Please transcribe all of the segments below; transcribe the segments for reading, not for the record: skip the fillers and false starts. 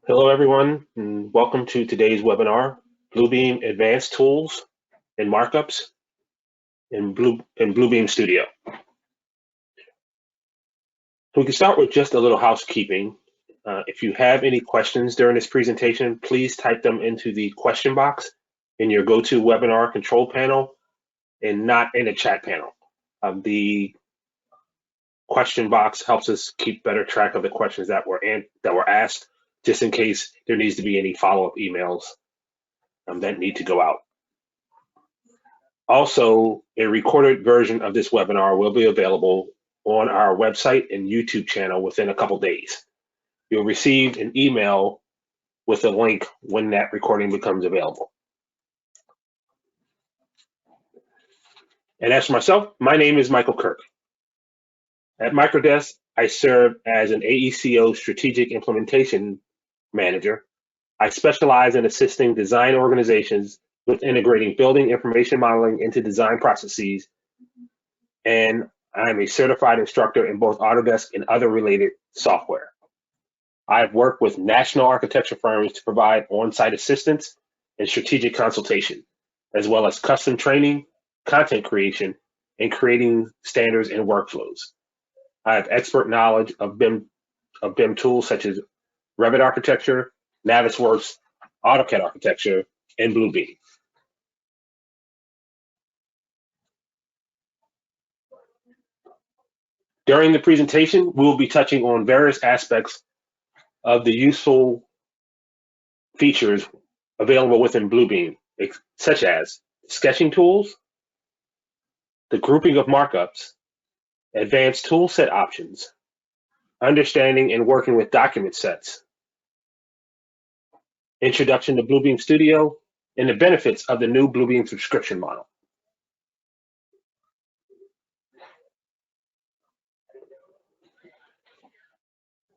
Hello, everyone, and welcome to today's webinar, Bluebeam Advanced Tools and Markups in Bluebeam Studio. So we can start with just a little housekeeping. If you have any questions during this presentation, please type them into the question box in your GoToWebinar control panel and not in the chat panel. The question box helps us keep better track of the questions that were asked, just in case there needs to be any follow-up emails that need to go out. Also, a recorded version of this webinar will be available on our website and YouTube channel within a couple days. You'll receive an email with a link when that recording becomes available. And as for myself, my name is Michael Kirk. At Microdesk, I serve as an AECO Strategic Implementation Manager. I specialize in assisting design organizations with integrating building information modeling into design processes, and I'm a certified instructor in both Autodesk and other related software. I've worked with national architecture firms to provide on-site assistance and strategic consultation, as well as custom training, content creation, and creating standards and workflows. I have expert knowledge of BIM tools such as Revit architecture, Navisworks, AutoCAD architecture, and Bluebeam. During the presentation, we will be touching on various aspects of the useful features available within Bluebeam, such as sketching tools, the grouping of markups, advanced tool set options, understanding and working with document sets, introduction to Bluebeam Studio, and the benefits of the new Bluebeam subscription model.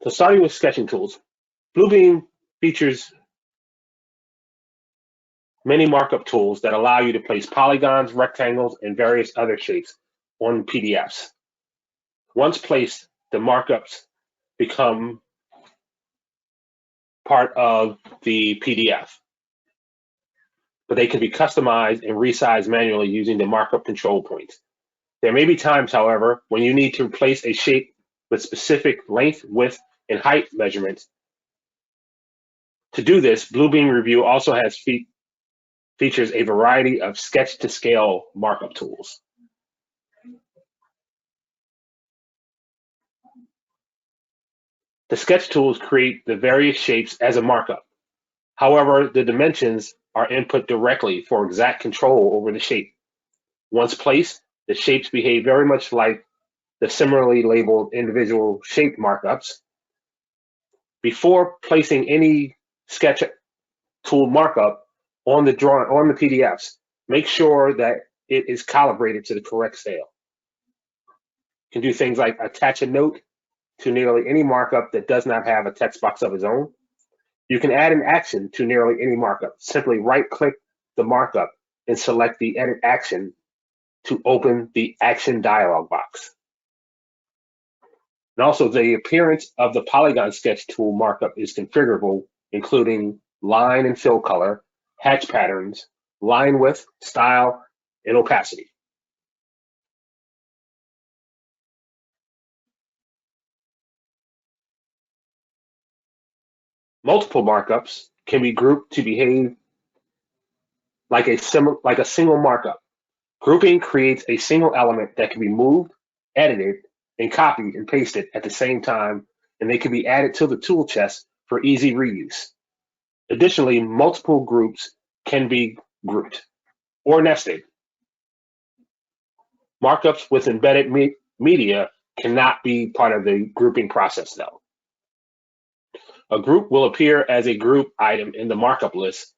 So starting with sketching tools, Bluebeam features many markup tools that allow you to place polygons, rectangles, and various other shapes on PDFs. Once placed, the markups become part of the PDF, but they can be customized and resized manually using the markup control points. There may be times, however, when you need to place a shape with specific length, width, and height measurements. To do this, Bluebeam Review also has features a variety of sketch-to-scale markup tools. The sketch tools create the various shapes as a markup. However, the dimensions are input directly for exact control over the shape. Once placed, the shapes behave very much like the similarly labeled individual shape markups. Before placing any sketch tool markup on the PDFs, make sure that it is calibrated to the correct scale. You can do things like attach a note to nearly any markup that does not have a text box of its own. You can add an action to nearly any markup. Simply right-click the markup and select the Edit Action to open the Action dialog box. And also, the appearance of the polygon sketch tool markup is configurable, including line and fill color, hatch patterns, line width, style, and opacity. Multiple markups can be grouped to behave like a single markup. Grouping creates a single element that can be moved, edited, and copied and pasted at the same time, and they can be added to the tool chest for easy reuse. Additionally, multiple groups can be grouped or nested. Markups with embedded media cannot be part of the grouping process, though. A group will appear as a group item in the markup list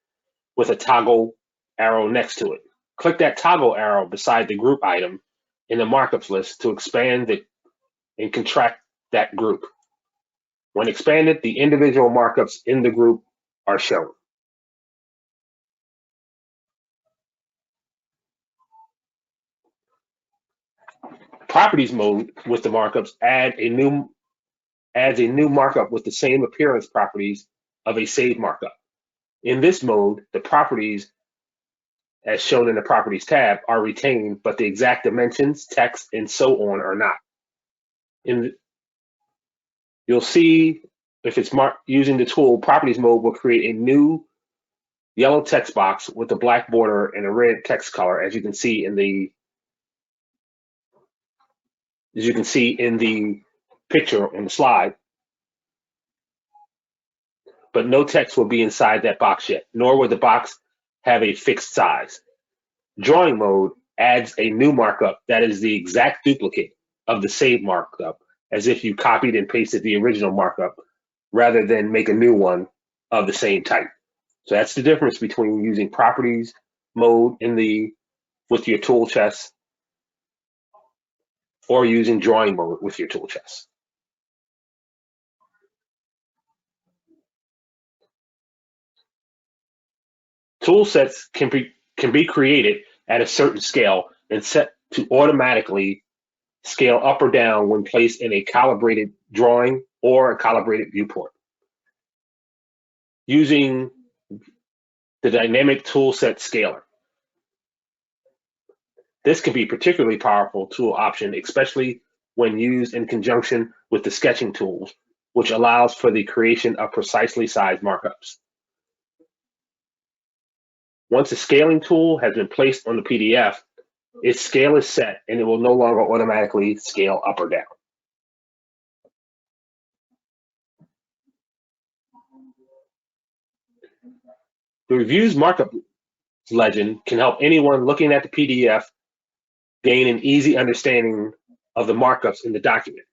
with a toggle arrow next to it. Click that toggle arrow beside the group item in the markups list to expand and contract that group. When expanded, the individual markups in the group are shown. Properties mode with the markups adds a new markup with the same appearance properties of a saved markup. In this mode, the properties, as shown in the Properties tab, are retained, but the exact dimensions, text, and so on are not. You'll see if it's using the tool, Properties mode will create a new yellow text box with a black border and a red text color, as you can see in the picture on the slide. But no text will be inside that box yet, nor will the box have a fixed size. Drawing mode adds a new markup that is the exact duplicate of the saved markup, as if you copied and pasted the original markup rather than make a new one of the same type. So that's the difference between using Properties mode with your tool chest or using Drawing mode with your tool chest. Tool sets can be created at a certain scale and set to automatically scale up or down when placed in a calibrated drawing or a calibrated viewport. Using the dynamic toolset scaler. This can be a particularly powerful tool option, especially when used in conjunction with the sketching tools, which allows for the creation of precisely sized markups. Once a scaling tool has been placed on the PDF, its scale is set and it will no longer automatically scale up or down. The Reviews Markup legend can help anyone looking at the PDF gain an easy understanding of the markups in the document.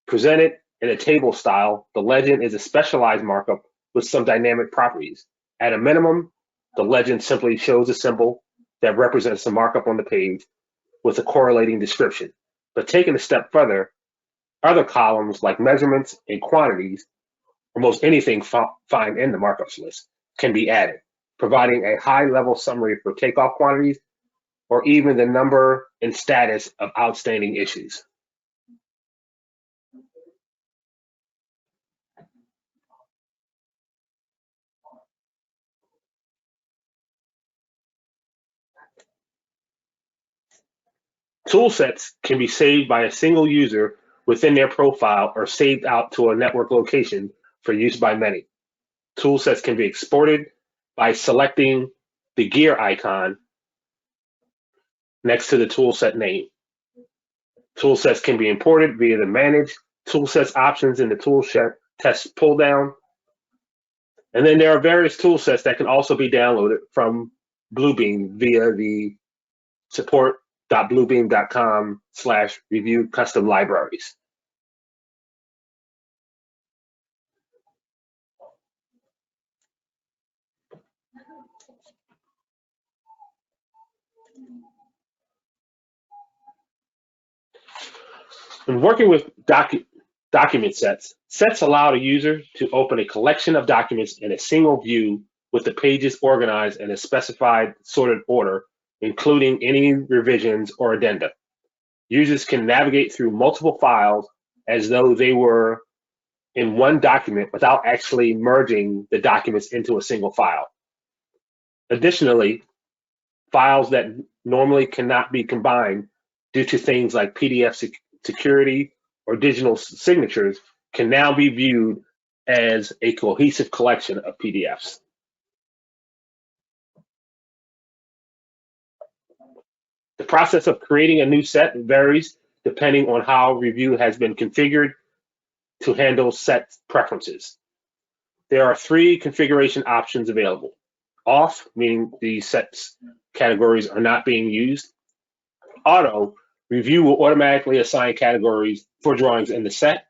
Presented in a table style, the legend is a specialized markup with some dynamic properties. At a minimum, the legend simply shows a symbol that represents the markup on the page with a correlating description. But taken a step further, other columns like measurements and quantities, or most anything found in the markups list, can be added, providing a high-level summary for takeoff quantities or even the number and status of outstanding issues. Tool sets can be saved by a single user within their profile or saved out to a network location for use by many. Tool sets can be exported by selecting the gear icon next to the tool set name. Tool sets can be imported via the Manage Tool Sets options in the Tool Test pull-down. And then there are various tool sets that can also be downloaded from Bluebeam via the support.bluebeam.com/review custom libraries. When working with document sets, sets allow the user to open a collection of documents in a single view with the pages organized in a specified sorted order, including any revisions or addenda. Users can navigate through multiple files as though they were in one document without actually merging the documents into a single file. Additionally, files that normally cannot be combined due to things like PDF security or digital signatures can now be viewed as a cohesive collection of PDFs. The process of creating a new set varies depending on how Review has been configured to handle set preferences. There are 3 configuration options available. Off, meaning the sets categories are not being used. Auto, Review will automatically assign categories for drawings in the set.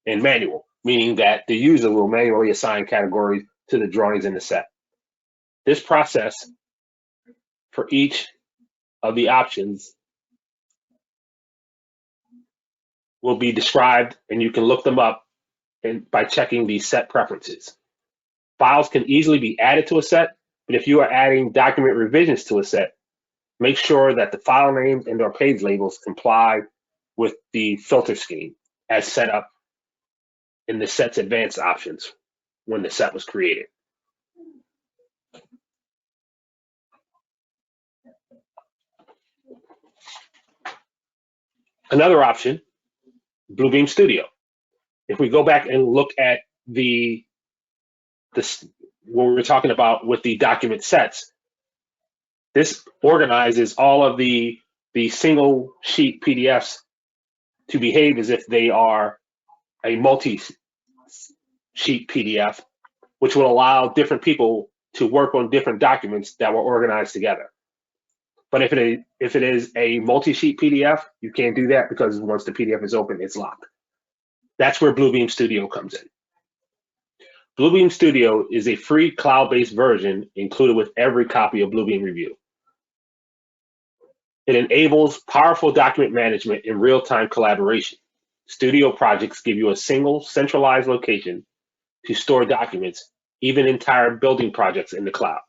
And manual, meaning that the user will manually assign categories to the drawings in the set. This process for each of the options will be described, and you can look them up by checking the set preferences. Files can easily be added to a set, but if you are adding document revisions to a set, make sure that the file names and or page labels comply with the filter scheme as set up in the Set's Advanced options when the set was created. Another option, Bluebeam Studio. If we go back and look at what we were talking about with the document sets, this organizes all of the single sheet PDFs to behave as if they are a multi-sheet PDF, which will allow different people to work on different documents that were organized together. But if it is a multi-sheet PDF, you can't do that because once the PDF is open, it's locked. That's where Bluebeam Studio comes in. Bluebeam Studio is a free cloud-based version included with every copy of Bluebeam Review. It enables powerful document management and real-time collaboration. Studio projects give you a single centralized location to store documents, even entire building projects in the cloud.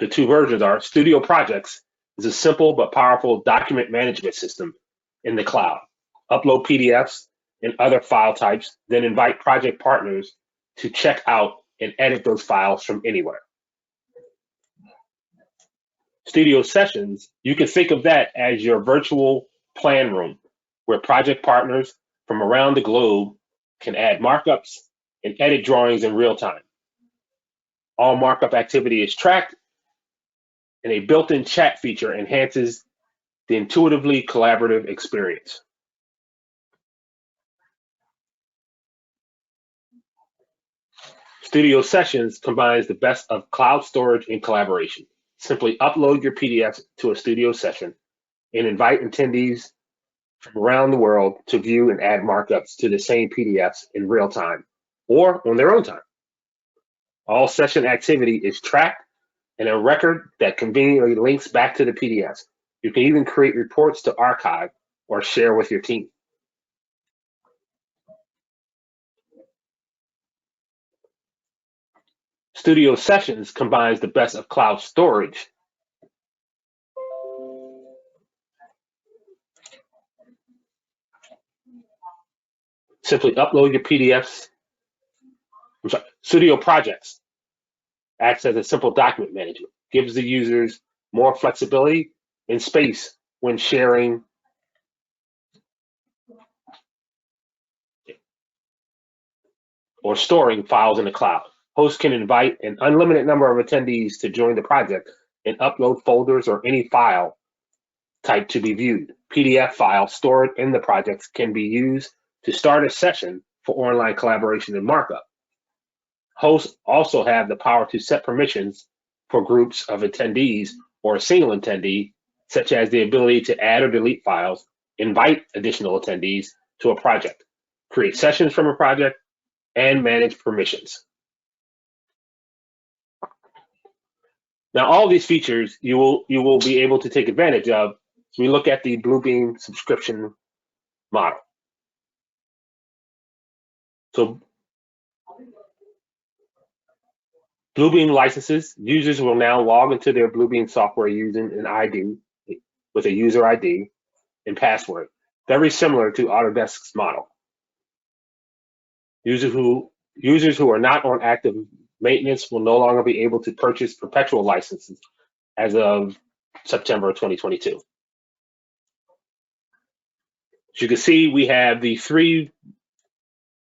The two versions are Studio Projects is a simple but powerful document management system in the cloud. Upload PDFs and other file types, then invite project partners to check out and edit those files from anywhere. Studio Sessions, you can think of that as your virtual plan room where project partners from around the globe can add markups and edit drawings in real time. All markup activity is tracked, and a built-in chat feature enhances the intuitively collaborative experience. Studio Sessions combines the best of cloud storage and collaboration. Simply upload your PDFs to a Studio session and invite attendees from around the world to view and add markups to the same PDFs in real time or on their own time. All session activity is tracked and a record that conveniently links back to the PDFs. You can even create reports to archive or share with your team. Studio Sessions combines the best of cloud storage. Simply upload your PDFs. Studio Projects acts as a simple document management, gives the users more flexibility and space when sharing or storing files in the cloud. Hosts can invite an unlimited number of attendees to join the project and upload folders or any file type to be viewed. PDF files stored in the projects can be used to start a session for online collaboration and markup. Hosts also have the power to set permissions for groups of attendees or a single attendee, such as the ability to add or delete files, invite additional attendees to a project, create sessions from a project, and manage permissions. Now, all these features you will be able to take advantage of as we look at the Bluebeam subscription model. So Bluebeam licenses, users will now log into their Bluebeam software using an ID with a user ID and password, very similar to Autodesk's model. Users who are not on active maintenance will no longer be able to purchase perpetual licenses as of September 2022. As you can see, we have the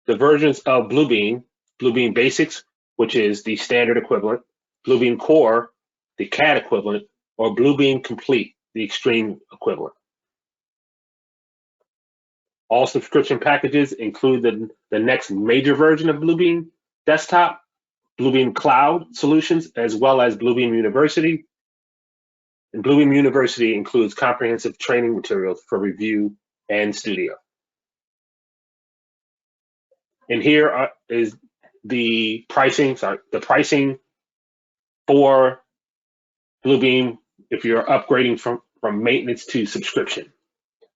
versions of Bluebeam Basics, which is the standard equivalent, Bluebeam Core, the CAD equivalent, or Bluebeam Complete, the extreme equivalent. All subscription packages include the next major version of Bluebeam Desktop, Bluebeam Cloud Solutions, as well as Bluebeam University. And Bluebeam University includes comprehensive training materials for review and studio. And here is the pricing for Bluebeam if you're upgrading from maintenance to subscription.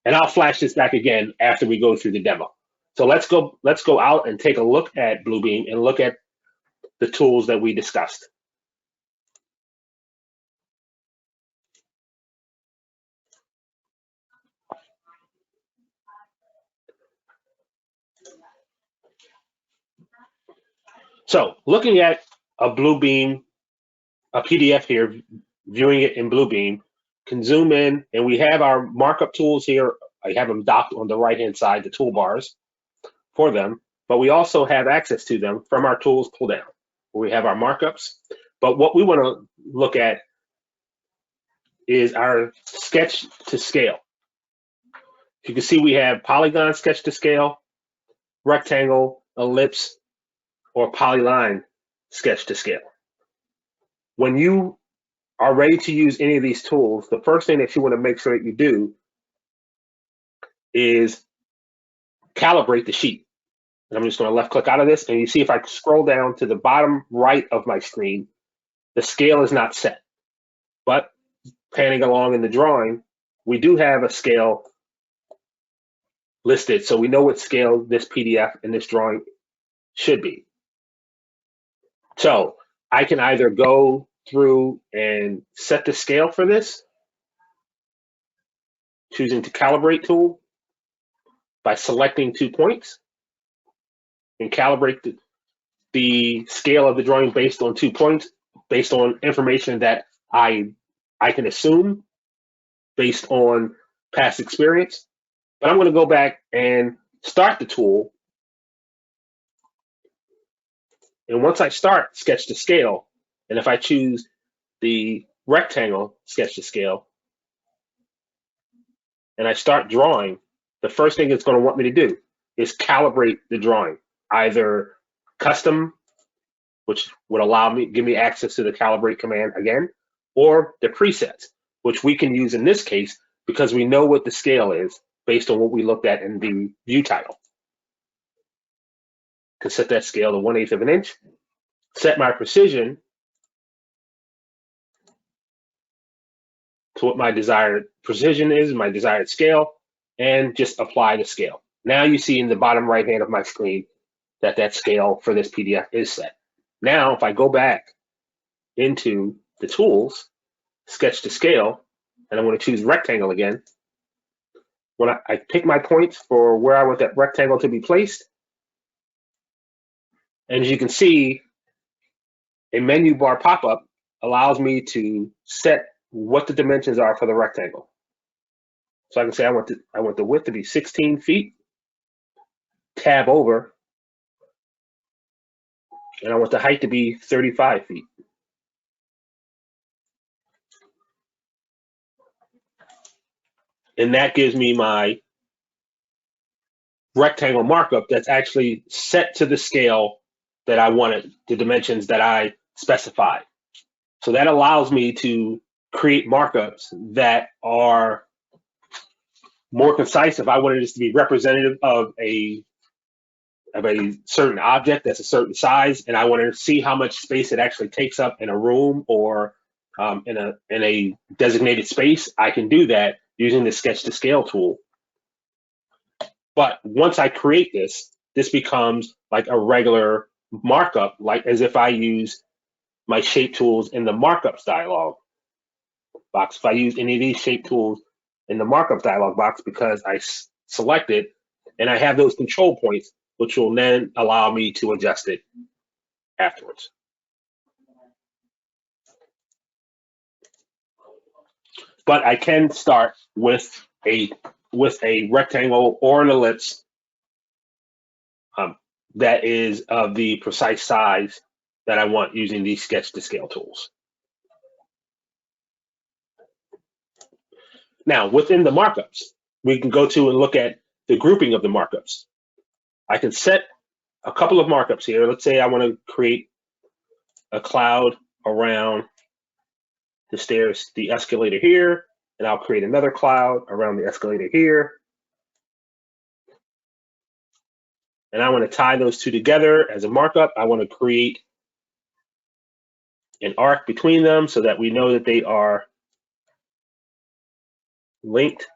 And I'll flash this back again after we go through the demo. So let's go out and take a look at Bluebeam and look at the tools that we discussed. So looking at a Bluebeam, a PDF here, viewing it in Bluebeam, can zoom in, and we have our markup tools here. I have them docked on the right-hand side, the toolbars for them, but we also have access to them from our tools pull down, where we have our markups. But what we want to look at is our sketch to scale. You can see we have polygon sketch to scale, rectangle, ellipse, or polyline sketch to scale. When you are ready to use any of these tools, the first thing that you want to make sure that you do is calibrate the sheet. And I'm just going to left click out of this, and you see if I scroll down to the bottom right of my screen, the scale is not set. But panning along in the drawing, we do have a scale listed, so we know what scale this PDF and this drawing should be. So I can either go through and set the scale for this, choosing to calibrate tool by selecting 2 points, and calibrate the scale of the drawing based on 2 points, based on information that I can assume based on past experience. But I'm going to go back and start the tool. And once I start sketch to scale, and if I choose the rectangle sketch to scale, and I start drawing, the first thing it's going to want me to do is calibrate the drawing, either custom, which would allow me, give me access to the calibrate command again, or the presets, which we can use in this case because we know what the scale is based on what we looked at in the view title. Can set that scale to 1/8 of an inch, set my precision to what my desired precision is, my desired scale, and just apply the scale. Now you see in the bottom right hand of my screen that that scale for this PDF is set. Now, if I go back into the tools, sketch to scale, and I'm going to choose rectangle again, when I pick my points for where I want that rectangle to be placed, and as you can see, a menu bar pop-up allows me to set what the dimensions are for the rectangle. So I can say I want the width to be 16 feet, tab over, and I want the height to be 35 feet. And that gives me my rectangle markup that's actually set to the scale that I wanted, the dimensions that I specified. So that allows me to create markups that are more concise. If I wanted this to be representative of a certain object that's a certain size, and I want to see how much space it actually takes up in a room or in a designated space, I can do that using the sketch to scale tool. But once I create this, this becomes like a regular markup, like as if I use my shape tools in the markups dialog box. If I use any of these shape tools in the markup dialog box, because I select it and I have those control points, which will then allow me to adjust it afterwards. But I can start with a rectangle or an ellipse that is of the precise size that I want using these sketch to scale tools. Now, within the markups, we can go to and look at the grouping of the markups. I can set a couple of markups here. Let's say I want to create a cloud around the stairs, the escalator here, and I'll create another cloud around the escalator here. And I want to tie those two together as a markup. I want to create an arc between them so that we know that they are linked.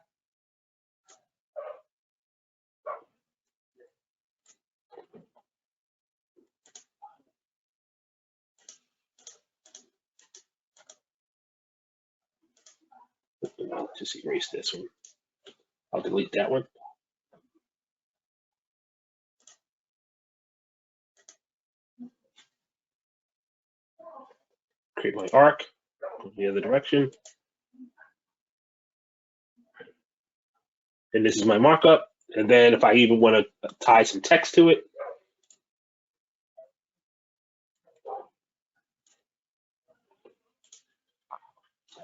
I'll just erase this one. I'll delete that one. create my arc the other direction. And this is my markup. And then if I even want to tie some text to it,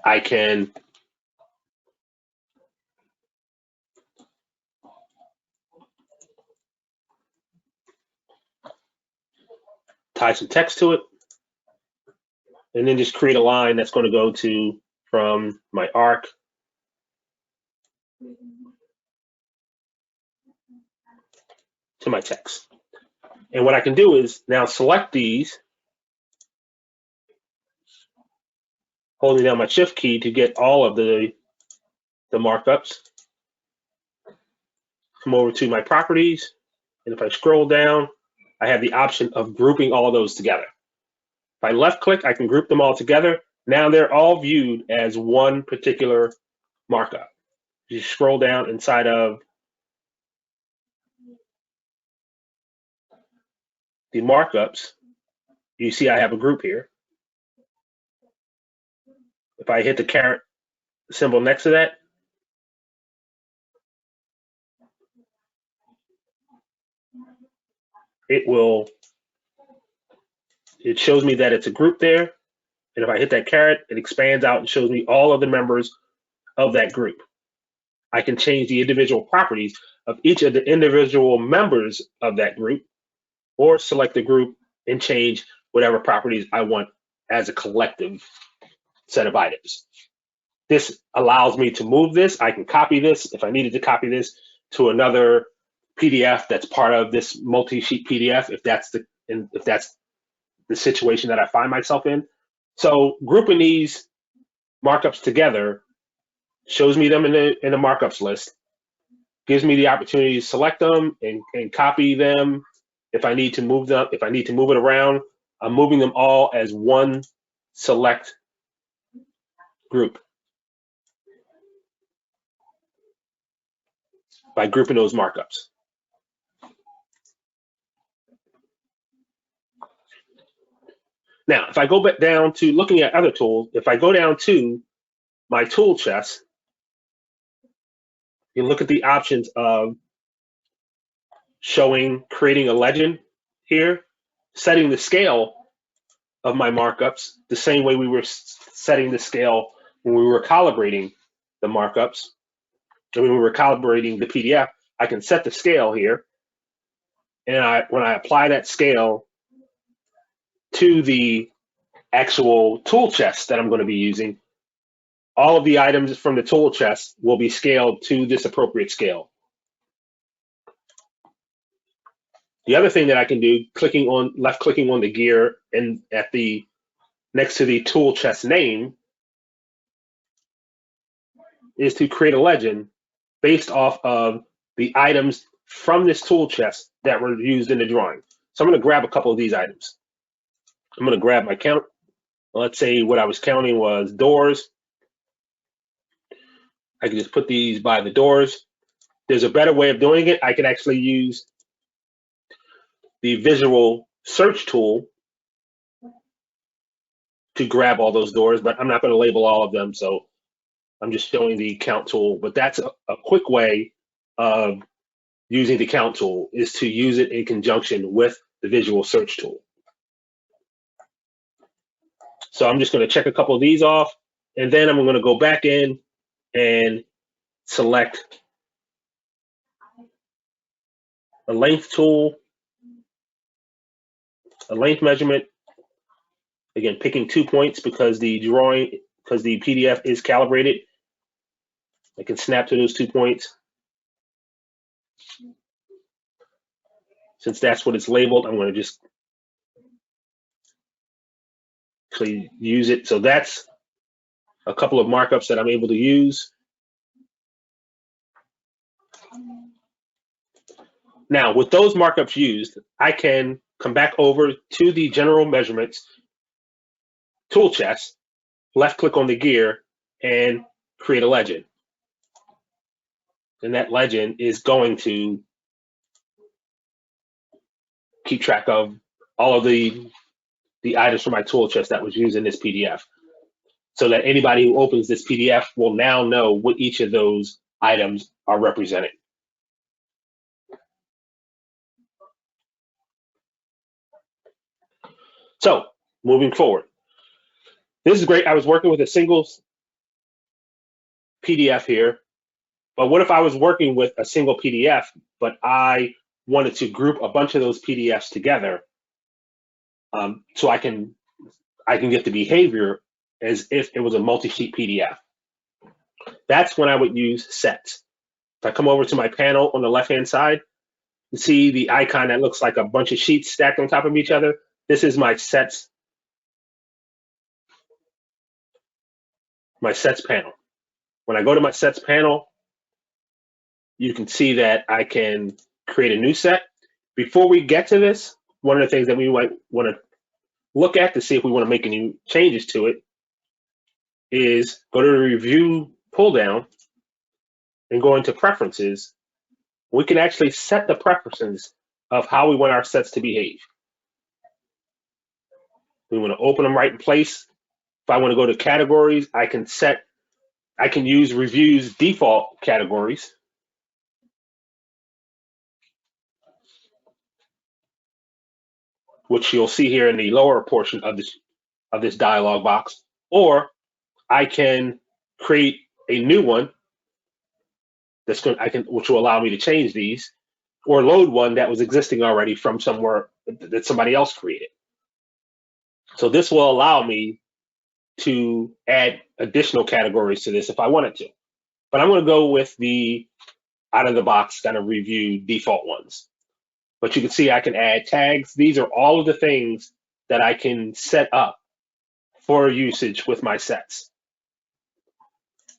I can tie some text to it, and then just create a line that's going to go to from my arc to my text. And what I can do is now select these, holding down my shift key to get all of the markups. Come over to my properties, and if I scroll down, I have the option of grouping all of those together. If I left click, I can group them all together. Now they're all viewed as one particular markup. You scroll down inside of the markups, you see I have a group here. If I hit the caret symbol next to that, it shows me that it's a group there. And if I hit that caret, it expands out and shows me all of the members of that group. I can change the individual properties of each of the individual members of that group, or select the group and change whatever properties I want as a collective set of items. This allows me to move this. I can copy this if I needed to copy this to another PDF that's part of this multi-sheet PDF, if that's the situation that I find myself in. So grouping these markups together shows me them in the markups list, gives me the opportunity to select them and copy them. If I need to move them, if I need to move it around, I'm moving them all as one select group by grouping those markups. Now, if I go back down to looking at other tools, if I go down to my tool chest, you look at the options of creating a legend here, setting the scale of my markups the same way we were setting the scale when we were calibrating the markups. And when we were calibrating the PDF, I can set the scale here. And when I apply that scale to the actual tool chest that I'm going to be using, all of the items from the tool chest will be scaled to this appropriate scale. The other thing that I can do, left clicking on the gear and next to the tool chest name, is to create a legend based off of the items from this tool chest that were used in the drawing. So I'm going to grab a couple of these items. I'm going to grab my count. Let's say what I was counting was doors. I can just put these by the doors. There's a better way of doing it. I can actually use the visual search tool to grab all those doors, but I'm not going to label all of them, so I'm just showing the count tool. But that's a quick way of using the count tool, is to use it in conjunction with the visual search tool. So I'm just going to check a couple of these off, and then I'm going to go back in and select a length tool, a length measurement. Again, picking 2 points because the PDF is calibrated. I can snap to those 2 points. Since that's what it's labeled, I'm going to just actually use it. So that's a couple of markups that I'm able to use. Now, with those markups used, I can come back over to the general measurements tool chest, left click on the gear, and create a legend. And that legend is going to keep track of all of the the items from my tool chest that was used in this PDF, so that anybody who opens this PDF will now know what each of those items are representing. So moving forward, this is great. I was working with a single PDF here, but what if I was working with a single PDF, but I wanted to group a bunch of those PDFs together, so I can get the behavior as if it was a multi-sheet PDF. That's when I would use sets. If I come over to my panel on the left-hand side, you see the icon that looks like a bunch of sheets stacked on top of each other. This is my sets panel. When I go to my sets panel, you can see that I can create a new set. Before we get to this, one of the things that we might want to look at to see if we want to make any changes to it is go to the review pull down and go into preferences. We can actually set the preferences of how we want our sets to behave. We want to open them right in place. If I want to go to categories, I can use reviews default categories. Which you'll see here in the lower portion of this dialog box, or I can create a new one which will allow me to change these, or load one that was existing already from somewhere that somebody else created. So this will allow me to add additional categories to this if I wanted to. But I'm going to go with the out of the box kind of review default ones. But you can see I can add tags. These are all of the things that I can set up for usage with my sets.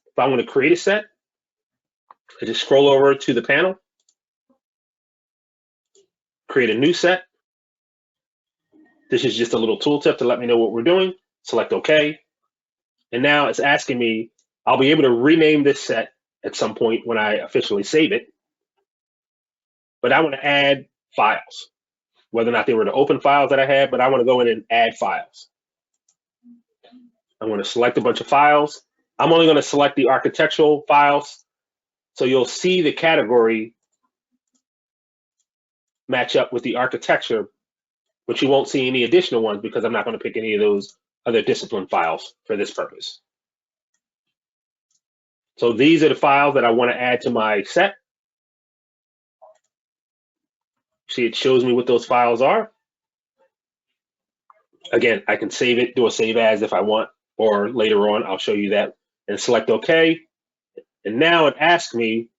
If I want to create a set, I just scroll over to the panel, create a new set. This is just a little tooltip to let me know what we're doing. Select OK. And now it's asking me, I'll be able to rename this set at some point when I officially save it. But I want to add files, whether or not they were the open files that I had, but I want to go in and add files. I'm going to select a bunch of files. I'm only going to select the architectural files. So you'll see the category match up with the architecture, but you won't see any additional ones because I'm not going to pick any of those other discipline files for this purpose. So these are the files that I want to add to my set. See, it shows me what those files are. Again, I can save it, do a save as if I want, or later on, I'll show you that, and select OK. And now it asks me,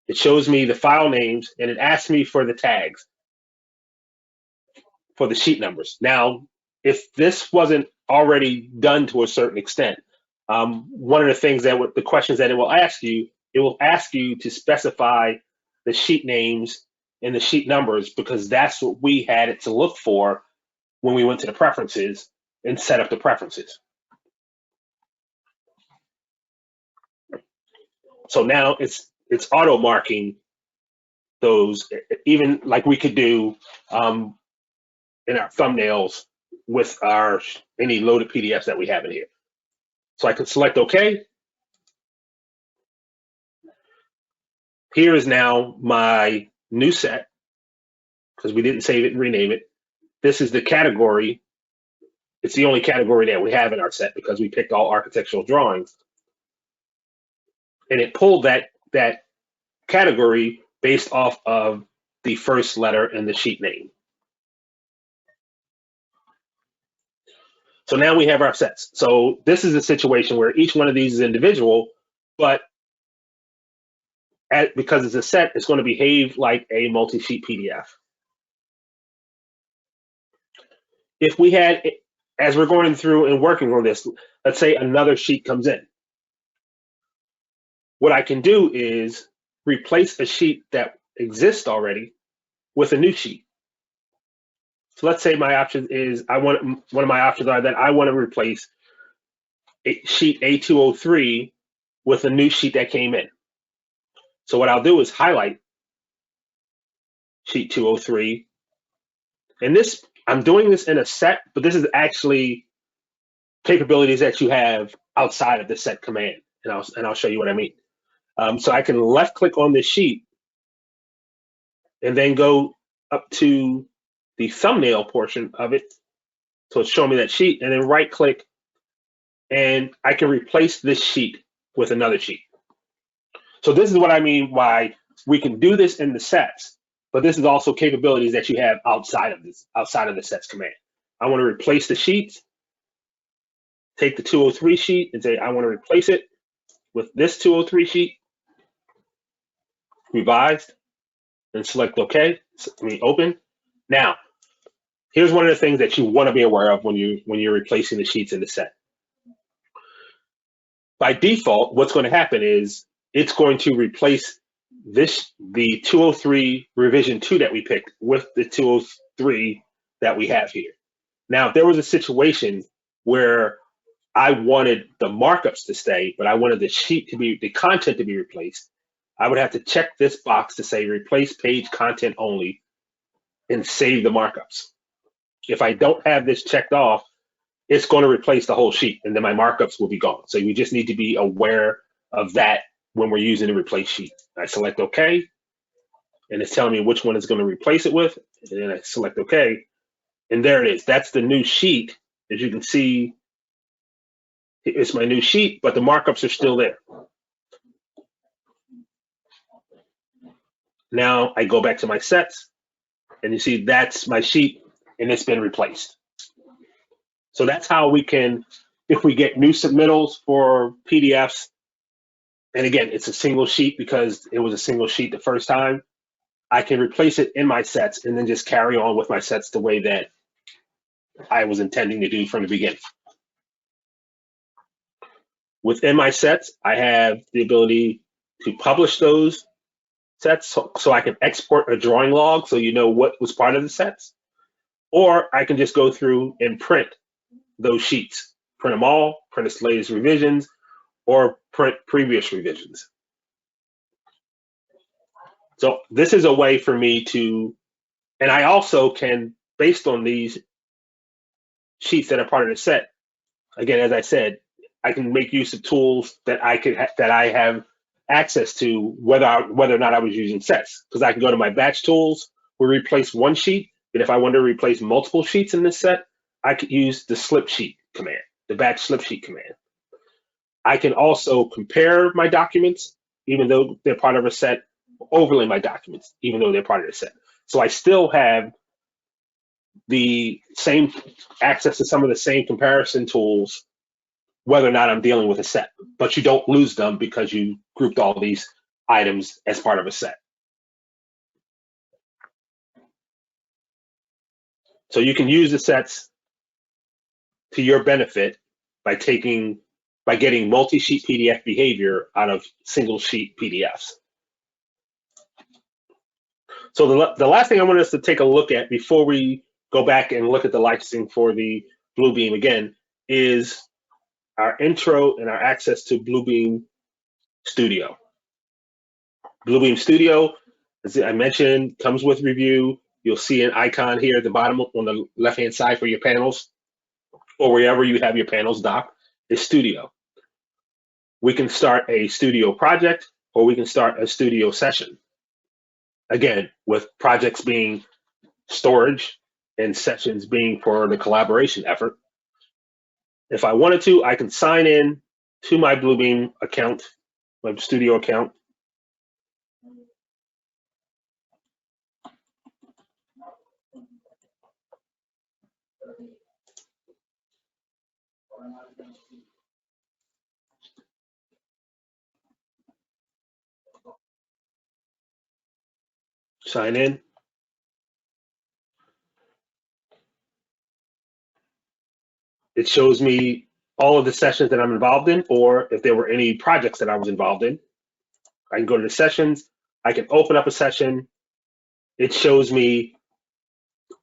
it shows me the file names, and it asks me for the tags for the sheet numbers. Now, if this wasn't already done to a certain extent, one of the things the questions that it will ask you to specify the sheet names and the sheet numbers, because that's what we had it to look for when we went to the preferences and set up the preferences. So now it's auto marking those, even like we could do in our thumbnails with any loaded PDFs that we have in here. So I can select OK. Here is now my new set, because we didn't save it and rename it. This is the category. It's the only category that we have in our set because we picked all architectural drawings. And it pulled that category based off of the first letter in the sheet name. So now we have our sets. So this is a situation where each one of these is individual, but because it's a set, it's going to behave like a multi-sheet PDF. If we had, as we're going through and working on this, let's say another sheet comes in. What I can do is replace a sheet that exists already with a new sheet. So let's say my option is one of my options are that I want to replace sheet A203 with a new sheet that came in. So what I'll do is highlight sheet 203, and this I'm doing this in a set, but this is actually capabilities that you have outside of the set command, and I'll show you what I mean. So I can left click on this sheet and then go up to the thumbnail portion of it. So it's showing me that sheet, and then right click, and I can replace this sheet with another sheet. So this is what I mean why we can do this in the sets, but this is also capabilities that you have outside of the sets command. I want to replace the sheets, take the 203 sheet and say, I want to replace it with this 203 sheet, revised, and select OK. Open. Now, here's one of the things that you want to be aware of when you're replacing the sheets in the set. By default, what's going to happen is it's going to replace the 203 revision 2 that we picked with the 203 that we have here. Now, if there was a situation where I wanted the markups to stay, but I wanted the content to be replaced, I would have to check this box to say replace page content only and save the markups. If I don't have this checked off, it's going to replace the whole sheet and then my markups will be gone. So you just need to be aware of that when we're using the replace sheet. I select OK, and it's telling me which one it's going to replace it with, and then I select OK, and there it is. That's the new sheet. As you can see, it's my new sheet, but the markups are still there. Now I go back to my sets, and you see that's my sheet, and it's been replaced. So that's how we can, if we get new submittals for PDFs, and again, it's a single sheet because it was a single sheet the first time, I can replace it in my sets and then just carry on with my sets the way that I was intending to do from the beginning. Within my sets, I have the ability to publish those sets so I can export a drawing log so you know what was part of the sets, or I can just go through and print those sheets, print them all, print its latest revisions, or print previous revisions. So this is a way for me to, and I also can, based on these sheets that are part of the set, again, as I said, I can make use of tools that I have access to, whether or not I was using sets, because I can go to my batch tools, we replace one sheet, and if I want to replace multiple sheets in this set, I could use the slip sheet command, the batch slip sheet command. I can also compare my documents, even though they're part of a set, overlay my documents, even though they're part of the set. So I still have the same access to some of the same comparison tools, whether or not I'm dealing with a set, but you don't lose them because you grouped all these items as part of a set. So you can use the sets to your benefit by getting multi-sheet PDF behavior out of single sheet PDFs. So the last thing I want us to take a look at before we go back and look at the licensing for the Bluebeam again is our intro and our access to Bluebeam Studio. Bluebeam Studio, as I mentioned, comes with review. You'll see an icon here at the bottom on the left-hand side for your panels, or wherever you have your panels docked, is Studio. We can start a studio project, or we can start a studio session. Again, with projects being storage and sessions being for the collaboration effort. If I wanted to, I can sign in to my Bluebeam account, my studio account. Sign in. It shows me all of the sessions that I'm involved in, or if there were any projects that I was involved in. I can go to the sessions. I can open up a session. It shows me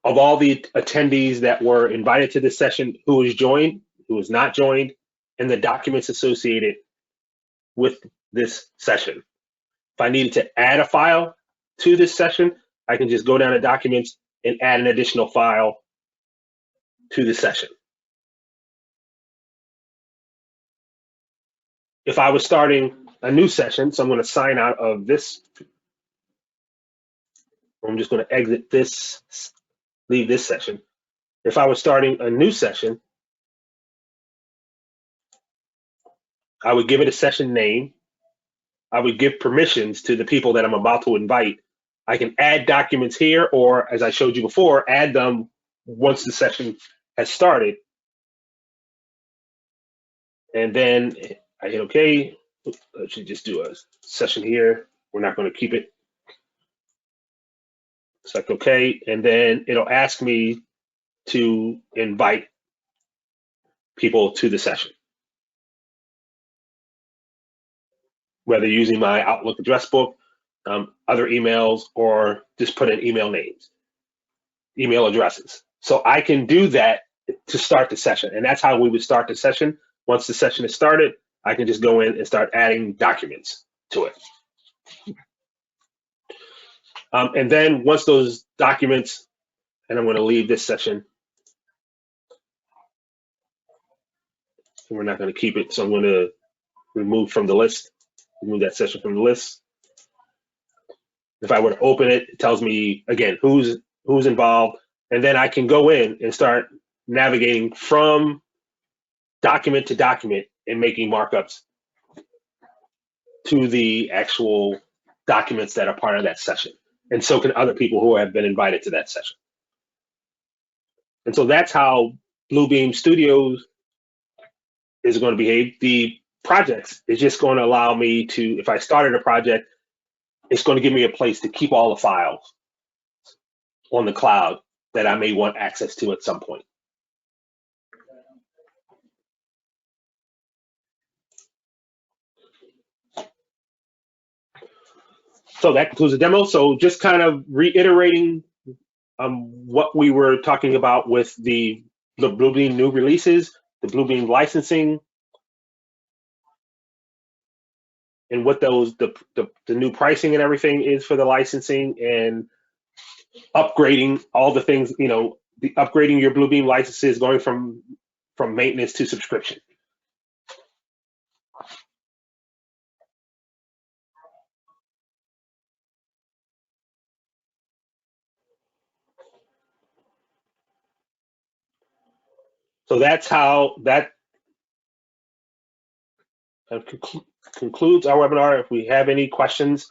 of all the attendees that were invited to this session, who was joined, who was not joined, and the documents associated with this session. If I needed to add a file to this session, I can just go down to documents and add an additional file to the session. If I was starting a new session, so I'm going to sign out of this. I'm just going to exit this, leave this session. If I was starting a new session, I would give it a session name. I would give permissions to the people that I'm about to invite. I can add documents here, or as I showed you before, add them once the session has started. And then I hit OK. I should just do a session here. We're not going to keep it. Select OK. And then it'll ask me to invite people to the session, whether using my Outlook address book, other emails, or just put in email names, email addresses. So I can do that to start the session. And that's how we would start the session. Once the session is started, I can just go in and start adding documents to it. And then once those documents, and I'm going to leave this session. We're not going to keep it, so I'm going to remove from the list, remove that session from the list. If I were to open it, it tells me, again, who's involved, and then I can go in and start navigating from document to document and making markups to the actual documents that are part of that session. And so can other people who have been invited to that session. And so that's how Bluebeam Studio is going to behave. The projects is just going to allow me to, if I started a project, it's going to give me a place to keep all the files on the cloud that I may want access to at some point. So that concludes the demo. So just kind of reiterating what we were talking about with the Bluebeam new releases, the Bluebeam licensing, and what those the new pricing and everything is for the licensing, and upgrading all the things, you know, upgrading your Bluebeam licenses, going from maintenance to subscription. So that's how that concludes our webinar. If we have any questions,